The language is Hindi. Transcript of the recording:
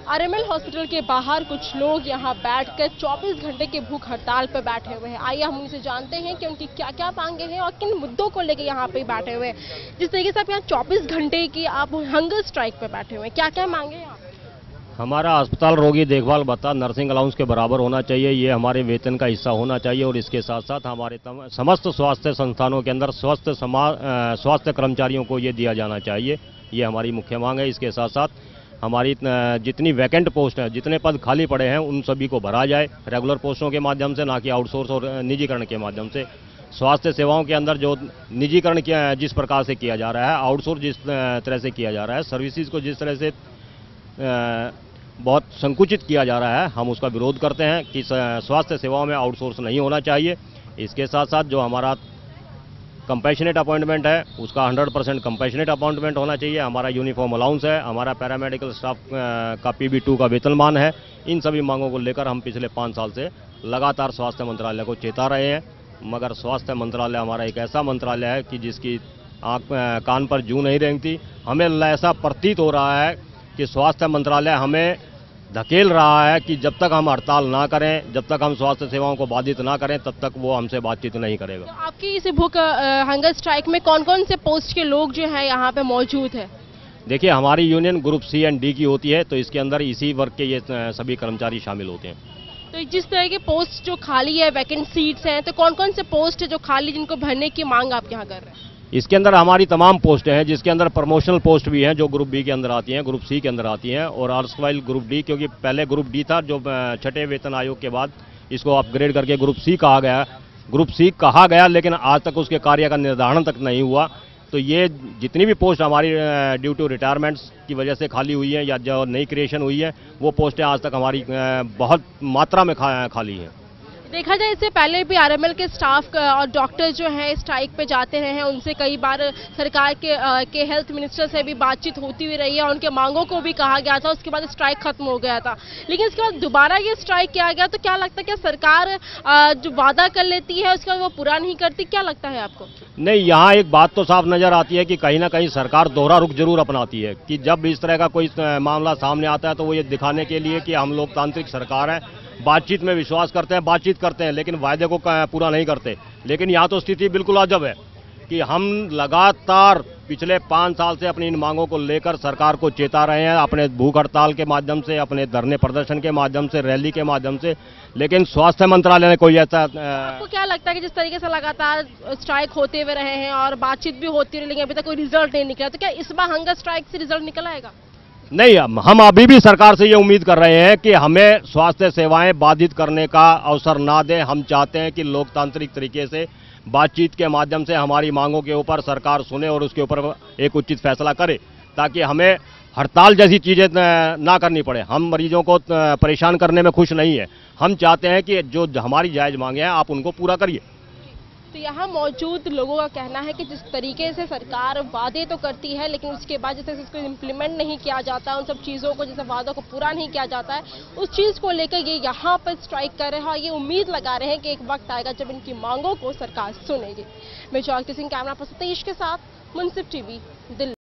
आरएमएल हॉस्पिटल के बाहर कुछ लोग यहाँ बैठकर 24 घंटे की भूख हड़ताल पर बैठे हुए हैं। आइए हम उनसे जानते हैं कि उनकी क्या क्या मांगे हैं और किन मुद्दों को लेकर यहाँ पे बैठे हुए हैं। जिस तरीके से आप यहाँ 24 घंटे की आप हंगर स्ट्राइक पे बैठे हुए हैं, क्या क्या मांगे हैं आप? हमारा अस्पताल रोगी देखभाल भत्ता नर्सिंग अलाउंस के बराबर होना चाहिए, ये हमारे वेतन का हिस्सा होना चाहिए और इसके साथ साथ हमारे समस्त स्वास्थ्य संस्थानों के अंदर स्वास्थ्य कर्मचारियों को ये दिया जाना चाहिए। ये हमारी मुख्य मांग है। इसके साथ साथ हमारी जितनी वैकेंट पोस्ट हैं, जितने पद खाली पड़े हैं, उन सभी को भरा जाए रेगुलर पोस्टों के माध्यम से, ना कि आउटसोर्स और निजीकरण के माध्यम से। स्वास्थ्य सेवाओं के अंदर जो निजीकरण किया जिस प्रकार से किया जा रहा है, आउटसोर्स जिस तरह से किया जा रहा है, सर्विसेज को जिस तरह से बहुत संकुचित किया जा रहा है, हम उसका विरोध करते हैं कि स्वास्थ्य सेवाओं में आउटसोर्स नहीं होना चाहिए। इसके साथ साथ जो हमारा कंपैशनेट अपॉइंटमेंट है, उसका 100% कंपैशनेट अपॉइंटमेंट होना चाहिए। हमारा यूनिफॉर्म अलाउंस है, हमारा पैरामेडिकल स्टाफ का PB2 का वेतनमान है। इन सभी मांगों को लेकर हम पिछले 5 साल से लगातार स्वास्थ्य मंत्रालय को चेता रहे हैं, मगर स्वास्थ्य मंत्रालय हमारा एक ऐसा मंत्रालय है कि जिसकी कान पर जूं नहीं रेंगती। हमें ऐसा प्रतीत हो रहा है कि स्वास्थ्य मंत्रालय हमें धकेल रहा है कि जब तक हम हड़ताल ना करें, जब तक हम स्वास्थ्य सेवाओं को बाधित ना करें, तब तक वो हमसे बातचीत नहीं करेगा। तो आपकी इस भूख हंगर स्ट्राइक में कौन कौन से पोस्ट के लोग जो हैं यहाँ पे मौजूद हैं? देखिए, हमारी union group C and D की होती है, तो इसके अंदर इसी वर्ग के ये सभी कर्मचारी शामिल होते हैं। तो जिस तरह के पोस्ट जो खाली है, वैकेंट सीट्स हैं, तो कौन कौन से पोस्ट है जो खाली, जिनको भरने की मांग आप यहाँ कर रहे हैं? इसके अंदर हमारी तमाम पोस्टें हैं, जिसके अंदर प्रमोशनल पोस्ट भी हैं जो ग्रुप B के अंदर आती हैं, ग्रुप C के अंदर आती हैं, और अर्सवाइल ग्रुप D, क्योंकि पहले ग्रुप D था जो 6ठे वेतन आयोग के बाद इसको अपग्रेड करके ग्रुप C कहा गया। ग्रुप C कहा गया, लेकिन आज तक उसके कार्य का निर्धारण तक नहीं हुआ। तो ये जितनी भी पोस्ट हमारी ड्यू टू रिटायरमेंट्स की वजह से खाली हुई हैं या जो नई क्रिएशन हुई है, वो पोस्टें आज तक हमारी बहुत मात्रा में खाली हैं। देखा जाए, इससे पहले भी आरएमएल के स्टाफ और डॉक्टर जो हैं स्ट्राइक पे जाते रहे हैं। उनसे कई बार सरकार के हेल्थ मिनिस्टर से भी बातचीत होती हुई रही है, उनके मांगों को भी कहा गया था, उसके बाद स्ट्राइक खत्म हो गया था। लेकिन इसके बाद दोबारा ये स्ट्राइक किया गया, तो क्या लगता है कि सरकार जो वादा कर लेती है उसके बाद वो पूरा नहीं करती? क्या लगता है आपको? नहीं, यहाँ एक बात तो साफ नजर आती है कि कहीं ना कहीं सरकार दोहरा रुख जरूर अपनाती है कि जब इस तरह का कोई मामला सामने आता है तो वो ये दिखाने के लिए कि हम लोकतांत्रिक सरकार है, बातचीत में विश्वास करते हैं, बातचीत करते हैं, लेकिन वायदे को पूरा नहीं करते। लेकिन यहाँ तो स्थिति बिल्कुल अजब है कि हम लगातार पिछले 5 साल से अपनी इन मांगों को लेकर सरकार को चेता रहे हैं, अपने भूख हड़ताल के माध्यम से, अपने धरने प्रदर्शन के माध्यम से, रैली के माध्यम से, लेकिन स्वास्थ्य मंत्रालय ने कोई ऐसा आपको क्या लगता है कि जिस तरीके से लगातार स्ट्राइक होते हुए रहे हैं और बातचीत भी होती रही, लेकिन अभी तक कोई रिजल्ट नहीं निकला, तो क्या इस बार हंगर स्ट्राइक से रिजल्ट निकल आएगा? नहीं, हम अभी भी सरकार से ये उम्मीद कर रहे हैं कि हमें स्वास्थ्य सेवाएं बाधित करने का अवसर ना दें। हम चाहते हैं कि लोकतांत्रिक तरीके से बातचीत के माध्यम से हमारी मांगों के ऊपर सरकार सुने और उसके ऊपर एक उचित फैसला करे, ताकि हमें हड़ताल जैसी चीजें ना करनी पड़े। हम मरीजों को परेशान करने में खुश नहीं है। हम चाहते हैं कि जो हमारी जायज मांगे हैं आप उनको पूरा करिए। तो यहाँ मौजूद लोगों का कहना है कि जिस तरीके से सरकार वादे तो करती है, लेकिन उसके बाद जैसे इसको इम्प्लीमेंट नहीं किया जाता है, उन सब चीज़ों को, जैसे वादों को पूरा नहीं किया जाता है, उस चीज़ को लेकर ये यहाँ पर स्ट्राइक कर रहे हैं और ये उम्मीद लगा रहे हैं कि एक वक्त आएगा जब इनकी मांगों को सरकार सुनेगी। मैं ज्योति सिंह, कैमरा पर सतीश के साथ, मुंसिफ TV, दिल्ली।